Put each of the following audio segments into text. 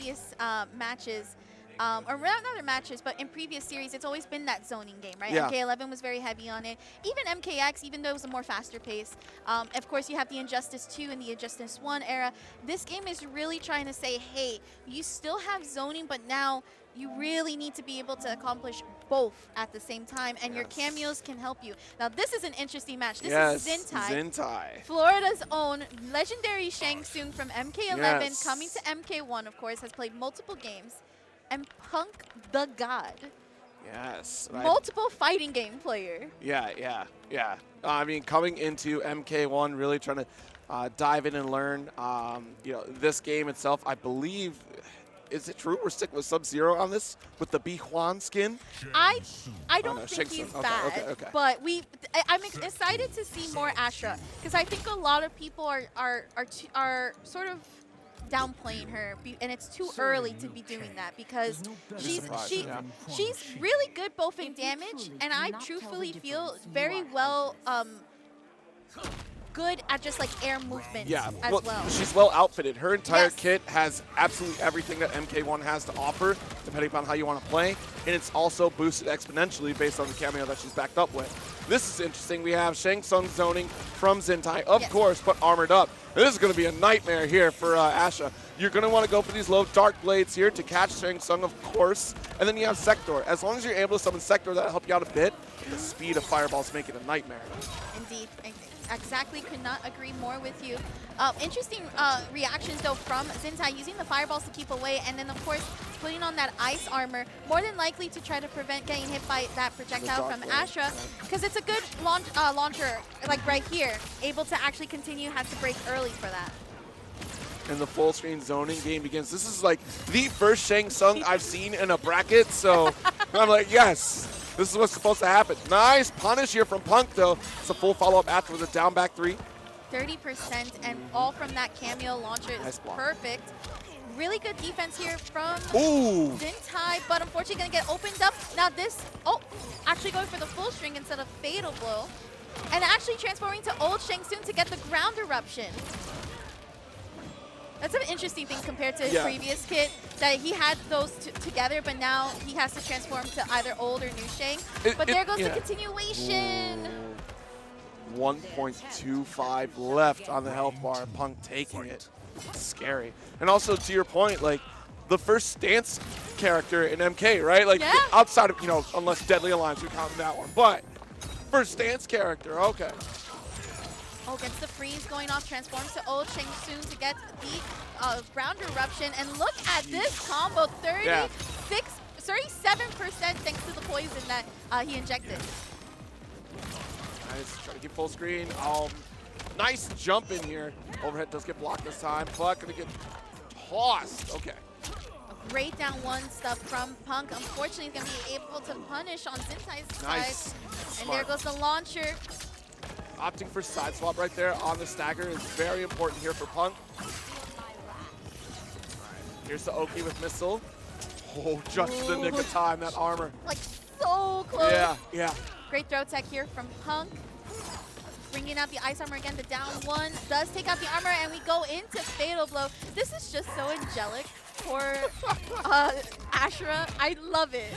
previous matches, or not other matches, but in previous series, it's always been that zoning game, right? Yeah. MK11 was very heavy on it. Even MKX, even though it was a more faster pace. Of course, you have the Injustice 2 and the Injustice 1 era. This game is really trying to say, hey, you still have zoning, but now you really need to be able to accomplish both at the same time, and your cameos can help you. Now, this is an interesting match. This is ZINTAI. Florida's own legendary Shang Tsung from MK11, coming to MK1, of course, has played multiple games. And Punk the God. Yes. Multiple fighting game player. Yeah. I mean, coming into MK1, really trying to dive in and learn. This game itself, I believe, is it true we're sticking with Sub-Zero on this with the Bi-Huan skin? I don't think he's bad, okay. but I'm excited to see more Astra, because I think a lot of people are sort of downplaying her, and it's too early to be doing that, because she's really good both in damage, and I truthfully feel very well good at just like air movement as well. She's well outfitted. Her entire kit has absolutely everything that MK1 has to offer, depending upon how you want to play, and it's also boosted exponentially based on the cameo that she's backed up with. This is interesting. We have Shang Tsung zoning from ZINTAI, of course, but armored up. This is going to be a nightmare here for Asha. You're going to want to go for these low Dark Blades here to catch Shang Tsung, of course, and then you have Sector. As long as you're able to summon Sector, that'll help you out a bit. The speed of Fireballs make it a nightmare. Indeed. Exactly, could not agree more with you. Interesting reactions, though, from ZINTAI, using the Fireballs to keep away, and then, of course, putting on that Ice Armor, more than likely to try to prevent getting hit by that projectile from Astra, because it's a good launcher, like right here, able to actually continue, has to break early for that. And the full screen zoning game begins. This is like the first Shang Tsung I've seen in a bracket, so I'm like, yes. This is what's supposed to happen. Nice punish here from Punk, though. It's a full follow-up after with a down back 3. 30%, and all from that cameo launcher is perfect. Really good defense here from ZINTAI, but unfortunately going to get opened up. Now this, actually going for the full string instead of Fatal Blow. And actually transforming to old Shang Tsung to get the ground eruption. That's an interesting thing compared to his previous kit, that he had those together, but now he has to transform to either old or new Shang. But there goes the continuation. 1.25 left on the health bar. Punk taking it. Scary. And also, to your point, like, the first stance character in MK, right? Like, outside of, unless Deadly Alliance, we count that one. But first stance character, okay. Gets the freeze going off, transforms to old Shang Tsung to get the ground eruption. And look at this combo, 37% thanks to the poison that he injected. Nice, trying to keep full screen. Nice jump in here. Overhead does get blocked this time, but gonna get tossed. Okay. Great down one stuff from Punk. Unfortunately, he's gonna be able to punish on ZINTAI's side. And there goes the launcher. Opting for side swap right there on the stagger is very important here for Punk. Here's the Oki with missile. Just in the nick of time, that armor. Like so close. Yeah. Great throw tech here from Punk. Bringing out the Ice Armor again, the down one does take out the armor, and we go into Fatal Blow. This is just so angelic for Ashura. I love it.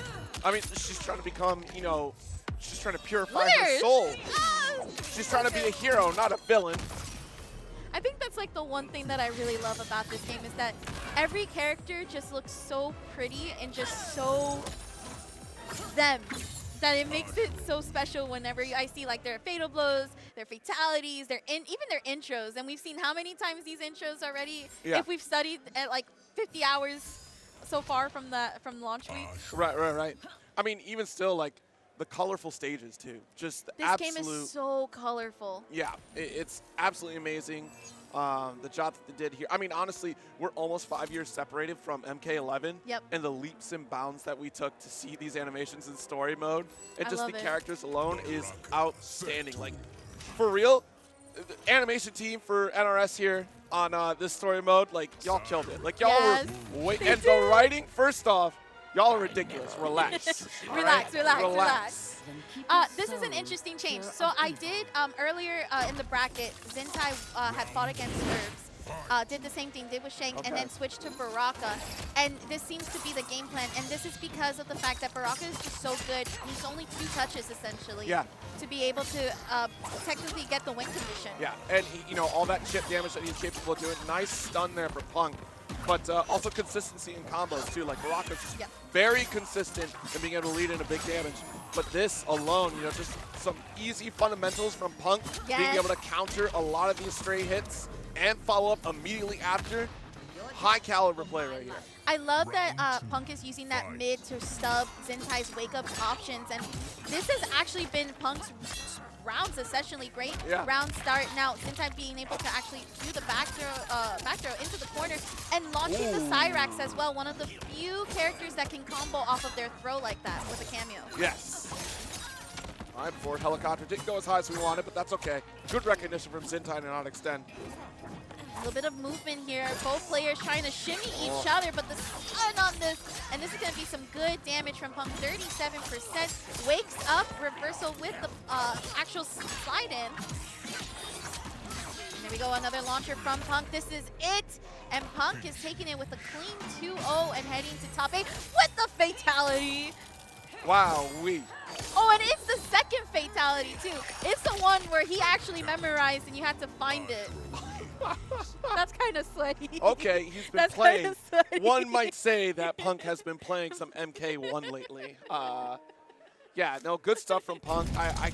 I mean, she's trying to become, she's trying to purify her soul. She's trying to be a hero, not a villain. I think that's like the one thing that I really love about this game, is that every character just looks so pretty and just so them, that it makes it so special whenever I see like their Fatal Blows, their fatalities, even their intros. And we've seen how many times these intros already, if we've studied at like 50 hours so far from launch week. Right. I mean, even still, like, the colorful stages, too. Just this game is so colorful. Yeah, it's absolutely amazing. The job that they did here. I mean, honestly, we're almost 5 years separated from MK11. Yep. And the leaps and bounds that we took to see these animations in story mode, and just the characters alone is outstanding. Like, for real, the animation team for NRS here on this story mode, like, y'all killed it. Like, y'all were and the writing, first off, y'all are ridiculous. Relax. Relax. This is an interesting change. So I did, earlier in the bracket, ZINTAI had fought against Herbs. did the same thing, did with Shank, and then switched to Baraka. And this seems to be the game plan. And this is because of the fact that Baraka is just so good. He's only 2 touches, essentially, to be able to technically get the win condition. Yeah, and he, you know, all that chip damage that he's capable of doing. Nice stun there for Punk. But also consistency in combos, too. Like, Baraka's very consistent in being able to lead into big damage. But this alone, you know, just some easy fundamentals from Punk, being able to counter a lot of these stray hits and follow up immediately after. High caliber play right here. I love that Punk is using that mid to stub ZINTAI's wake-up options. And this has actually been Punk's rounds, essentially. Great round start. Now, ZINTAI being able to actually do the back throw into the corner and launching the Cyrax as well. One of the few characters that can combo off of their throw like that with a cameo. Yes. All right, forward helicopter didn't go as high as we wanted, but that's okay. Good recognition from ZINTAI to not extend. A little bit of movement here. Both players trying to shimmy each other, but the stun on this, and this is going to be some good damage from Punk. 37%. Wakes up, reversal with the actual slide in. There we go, another launcher from Punk. This is it. And Punk is taking it with a clean 2-0 and heading to top 8 with the fatality. Wow, Oh, and it's the second fatality, too. It's the one where he actually memorized and you had to find it. That's kind of sweaty. Okay, he's been playing. One might say that Punk has been playing some MK1 lately. Yeah, no, good stuff from Punk. I